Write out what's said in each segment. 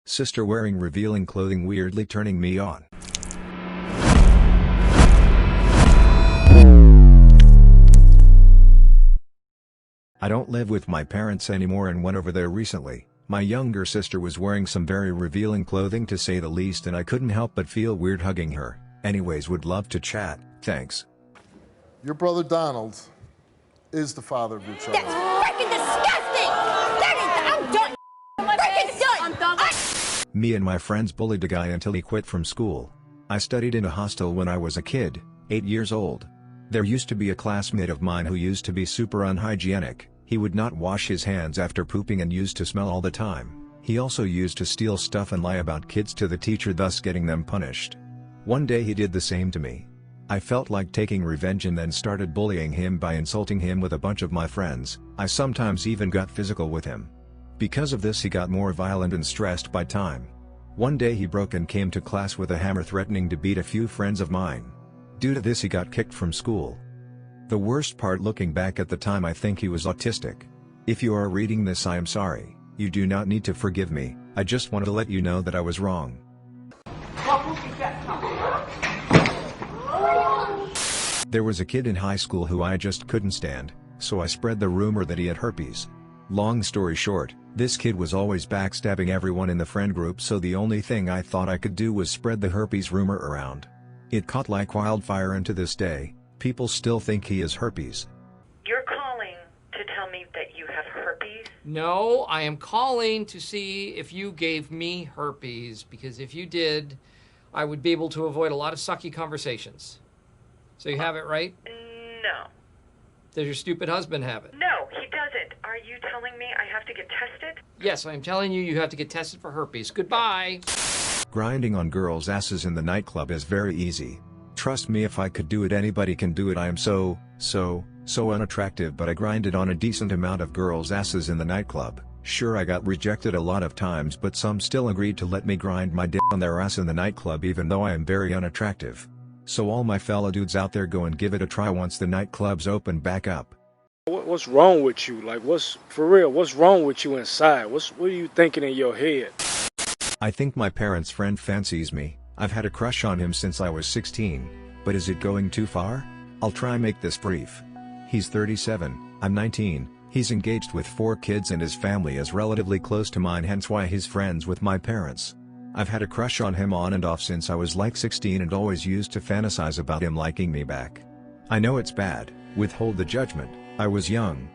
Sister wearing revealing clothing weirdly turning me on. I don't live with my parents anymore and went over there recently. My younger sister was wearing some very revealing clothing to say the least, and I couldn't help but feel weird hugging her. Anyways, would love to chat, thanks. Your brother Donald is the father of your child. That's freaking disgusting! I'm done! Freaking done! I'm done! Me and my friends bullied a guy until he quit from school. I studied in a hostel when I was a kid, 8 years old. There used to be a classmate of mine who used to be super unhygienic. He would not wash his hands after pooping and used to smell all the time. He also used to steal stuff and lie about kids to the teacher, thus getting them punished. One day he did the same to me. I felt like taking revenge and then started bullying him by insulting him with a bunch of my friends. I sometimes even got physical with him. Because of this he got more violent and stressed by time. One day he broke and came to class with a hammer threatening to beat a few friends of mine. Due to this he got kicked from school. The worst part, looking back at the time, I think he was autistic. If you are reading this, I am sorry. You do not need to forgive me. I just wanted to let you know that I was wrong. There was a kid in high school who I just couldn't stand, so I spread the rumor that he had herpes. Long story short, this kid was always backstabbing everyone in the friend group, so the only thing I thought I could do was spread the herpes rumor around. It caught like wildfire, and to this day, people still think he has herpes. You're calling to tell me that you have herpes? No, I am calling to see if you gave me herpes, because if you did, I would be able to avoid a lot of sucky conversations. So you have it, right? No. Does your stupid husband have it? No, he doesn't. Are you telling me I have to get tested? Yes, I am telling you, you have to get tested for herpes. Goodbye. Grinding on girls' asses in the nightclub is very easy. Trust me, if I could do it, anybody can do it. I am so unattractive, but I grinded on a decent amount of girls' asses in the nightclub. Sure, I got rejected a lot of times, but some still agreed to let me grind my dick on their ass in the nightclub even though I am very unattractive. So all my fellow dudes out there, go and give it a try once the nightclubs open back up. What's wrong with you? Like, what's wrong with you inside? What are you thinking in your head? I think my parents' friend fancies me. I've had a crush on him since I was 16, but is it going too far? I'll try make this brief. He's 37, I'm 19, he's engaged with 4 kids and his family is relatively close to mine, hence why he's friends with my parents. I've had a crush on him on and off since I was like 16 and always used to fantasize about him liking me back. I know it's bad, withhold the judgment, I was young.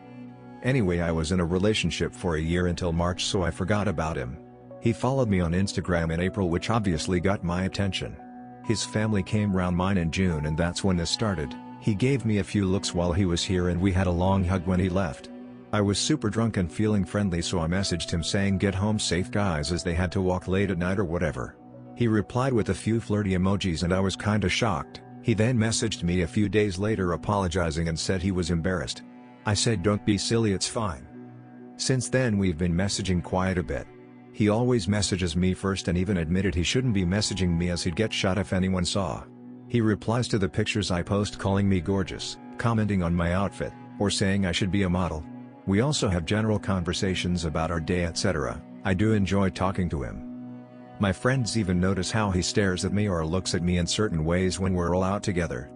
Anyway, I was in a relationship for a year until March, so I forgot about him. He followed me on Instagram in April, which obviously got my attention. His family came round mine in June and that's when this started. He gave me a few looks while he was here and we had a long hug when he left. I was super drunk and feeling friendly, so I messaged him saying get home safe guys, as they had to walk late at night or whatever. He replied with a few flirty emojis and I was kinda shocked. He then messaged me a few days later apologizing and said he was embarrassed. I said don't be silly, it's fine. Since then we've been messaging quite a bit. He always messages me first and even admitted he shouldn't be messaging me as he'd get shot if anyone saw. He replies to the pictures I post calling me gorgeous, commenting on my outfit, or saying I should be a model. We also have general conversations about our day, etc. I do enjoy talking to him. My friends even notice how he stares at me or looks at me in certain ways when we're all out together.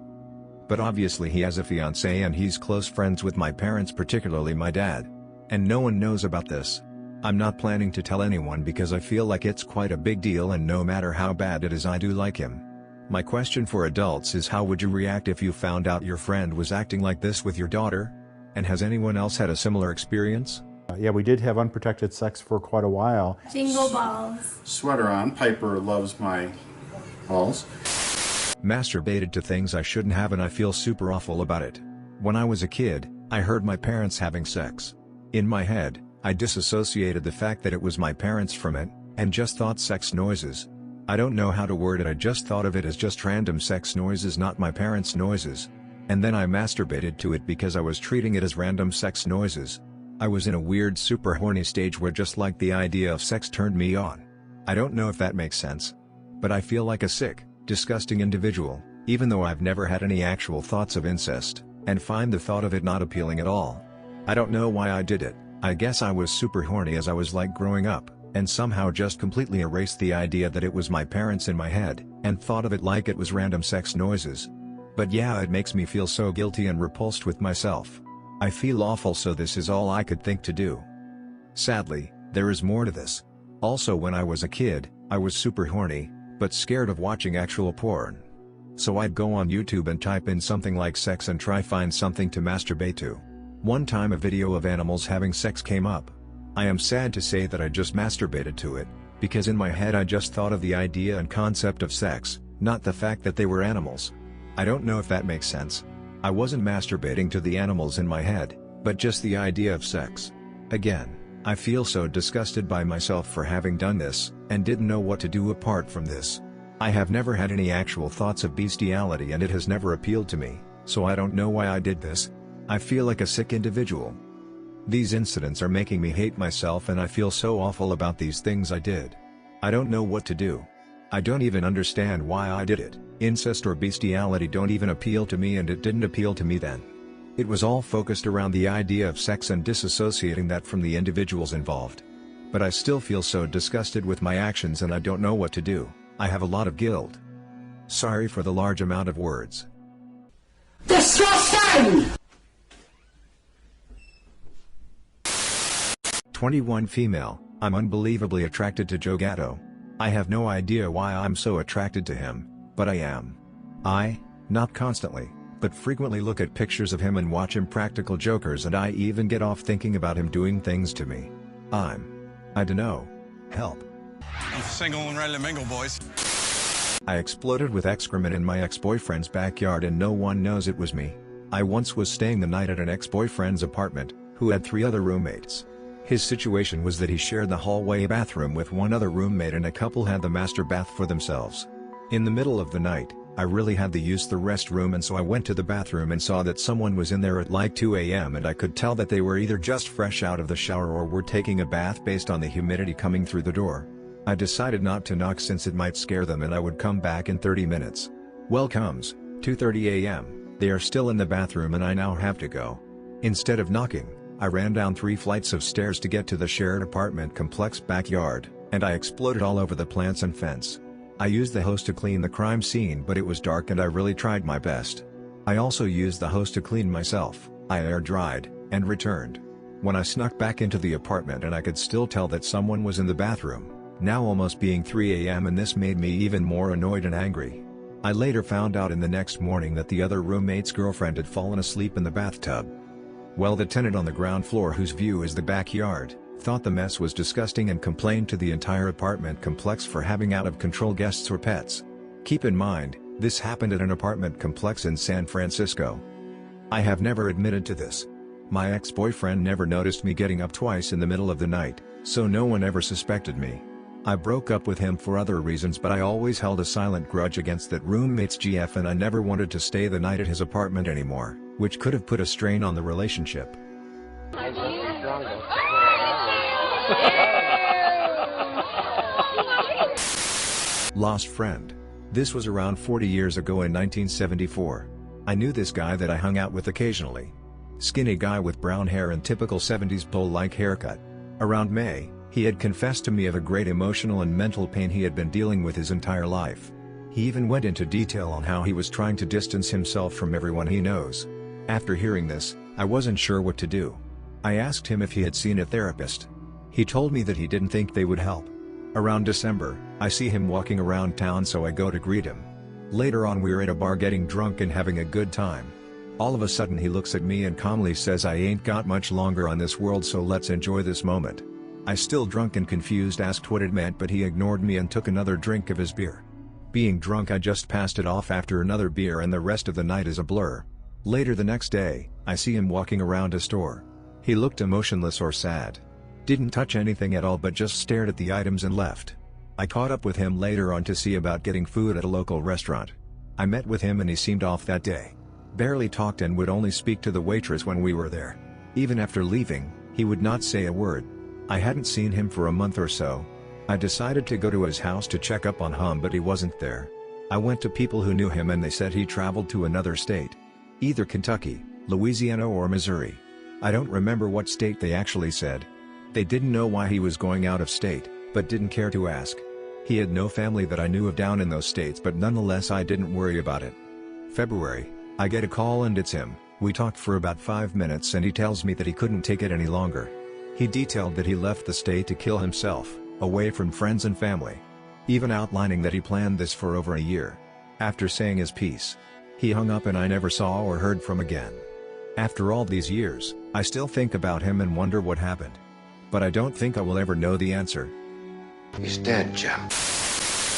But obviously he has a fiancée and he's close friends with my parents, particularly my dad. And no one knows about this. I'm not planning to tell anyone because I feel like it's quite a big deal, and no matter how bad it is, I do like him. My question for adults is, how would you react if you found out your friend was acting like this with your daughter? And has anyone else had a similar experience? Yeah, we did have unprotected sex for quite a while. Jingle balls. Sweater on. Piper loves my balls. Masturbated to things I shouldn't have and I feel super awful about it. When I was a kid, I heard my parents having sex. In my head, I disassociated the fact that it was my parents from it, and just thought sex noises. I don't know how to word it, I just thought of it as just random sex noises, not my parents' noises. And then I masturbated to it because I was treating it as random sex noises. I was in a weird super horny stage where just like the idea of sex turned me on. I don't know if that makes sense. But I feel like a sick, disgusting individual, even though I've never had any actual thoughts of incest, and find the thought of it not appealing at all. I don't know why I did it. I guess I was super horny as I was like growing up, and somehow just completely erased the idea that it was my parents in my head, and thought of it like it was random sex noises. But yeah, it makes me feel so guilty and repulsed with myself. I feel awful, so this is all I could think to do. Sadly, there is more to this. Also, when I was a kid, I was super horny, but scared of watching actual porn. So I'd go on YouTube and type in something like sex and try find something to masturbate to. One time a video of animals having sex came up. I am sad to say that I just masturbated to it, because in my head I just thought of the idea and concept of sex, not the fact that they were animals. I don't know if that makes sense. I wasn't masturbating to the animals in my head, but just the idea of sex. Again, I feel so disgusted by myself for having done this, and didn't know what to do apart from this. I have never had any actual thoughts of bestiality and it has never appealed to me, so I don't know why I did this. I feel like a sick individual. These incidents are making me hate myself and I feel so awful about these things I did. I don't know what to do. I don't even understand why I did it. Incest or bestiality don't even appeal to me, and it didn't appeal to me then. It was all focused around the idea of sex and disassociating that from the individuals involved. But I still feel so disgusted with my actions and I don't know what to do. I have a lot of guilt. Sorry for the large amount of words. Disgusting! 21 female, I'm unbelievably attracted to Joe Gatto. I have no idea why I'm so attracted to him, but I am. Not constantly, but frequently look at pictures of him and watch Impractical Jokers, and I even get off thinking about him doing things to me. I dunno. Help. I'm single and ready to mingle, boys. I exploded with excrement in my ex-boyfriend's backyard and no one knows it was me. I once was staying the night at an ex-boyfriend's apartment, who had 3 other roommates. His situation was that he shared the hallway bathroom with one other roommate and a couple had the master bath for themselves. In the middle of the night, I really had to use the restroom, and so I went to the bathroom and saw that someone was in there at like 2 a.m. and I could tell that they were either just fresh out of the shower or were taking a bath based on the humidity coming through the door. I decided not to knock since it might scare them and I would come back in 30 minutes. Well, comes 2:30 a.m. They are still in the bathroom and I now have to go. Instead of knocking, I ran down 3 flights of stairs to get to the shared apartment complex backyard, and I exploded all over the plants and fence. I used the hose to clean the crime scene, but it was dark and I really tried my best. I also used the hose to clean myself. I air dried, and returned. When I snuck back into the apartment and I could still tell that someone was in the bathroom, now almost being 3 a.m. and this made me even more annoyed and angry. I later found out in the next morning that the other roommate's girlfriend had fallen asleep in the bathtub. Well, the tenant on the ground floor, whose view is the backyard, thought the mess was disgusting and complained to the entire apartment complex for having out-of-control guests or pets. Keep in mind, this happened at an apartment complex in San Francisco. I have never admitted to this. My ex-boyfriend never noticed me getting up twice in the middle of the night, so no one ever suspected me. I broke up with him for other reasons, but I always held a silent grudge against that roommate's GF and I never wanted to stay the night at his apartment anymore, which could have put a strain on the relationship. Lost friend. This was around 40 years ago in 1974. I knew this guy that I hung out with occasionally. Skinny guy with brown hair and typical 70s bowl-like haircut. Around May, he had confessed to me of a great emotional and mental pain he had been dealing with his entire life. He even went into detail on how he was trying to distance himself from everyone he knows. After hearing this, I wasn't sure what to do. I asked him if he had seen a therapist. He told me that he didn't think they would help. Around December, I see him walking around town, so I go to greet him. Later on, we're at a bar getting drunk and having a good time. All of a sudden he looks at me and calmly says, "I ain't got much longer on this world, so let's enjoy this moment." I, still drunk and confused, asked what it meant, but he ignored me and took another drink of his beer. Being drunk, I just passed it off after another beer and the rest of the night is a blur. Later the next day, I see him walking around a store. He looked emotionless or sad. Didn't touch anything at all but just stared at the items and left. I caught up with him later on to see about getting food at a local restaurant. I met with him and he seemed off that day. Barely talked and would only speak to the waitress when we were there. Even after leaving, he would not say a word. I hadn't seen him for a month or so. I decided to go to his house to check up on him, but he wasn't there. I went to people who knew him and they said he traveled to another state. Either Kentucky, Louisiana or Missouri. I don't remember what state they actually said. They didn't know why he was going out of state, but didn't care to ask. He had no family that I knew of down in those states, but nonetheless I didn't worry about it. February, I get a call and it's him. We talked for about 5 minutes and he tells me that he couldn't take it any longer. He detailed that he left the state to kill himself, away from friends and family. Even outlining that he planned this for over a year. After saying his piece, he hung up and I never saw or heard from again. After all these years, I still think about him and wonder what happened. But I don't think I will ever know the answer. He's dead, Jim.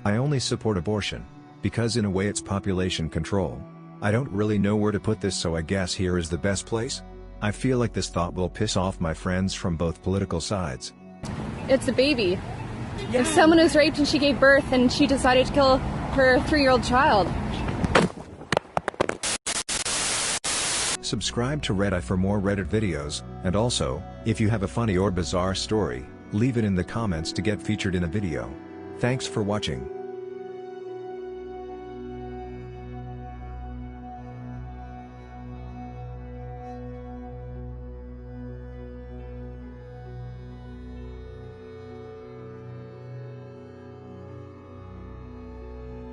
I only support abortion, because in a way it's population control. I don't really know where to put this, so I guess here is the best place. I feel like this thought will piss off my friends from both political sides. It's a baby. If someone was raped and she gave birth and she decided to kill her 3-year-old child. Subscribe to Reddit for more Reddit videos, and also, if you have a funny or bizarre story, leave it in the comments to get featured in a video. Thanks for watching.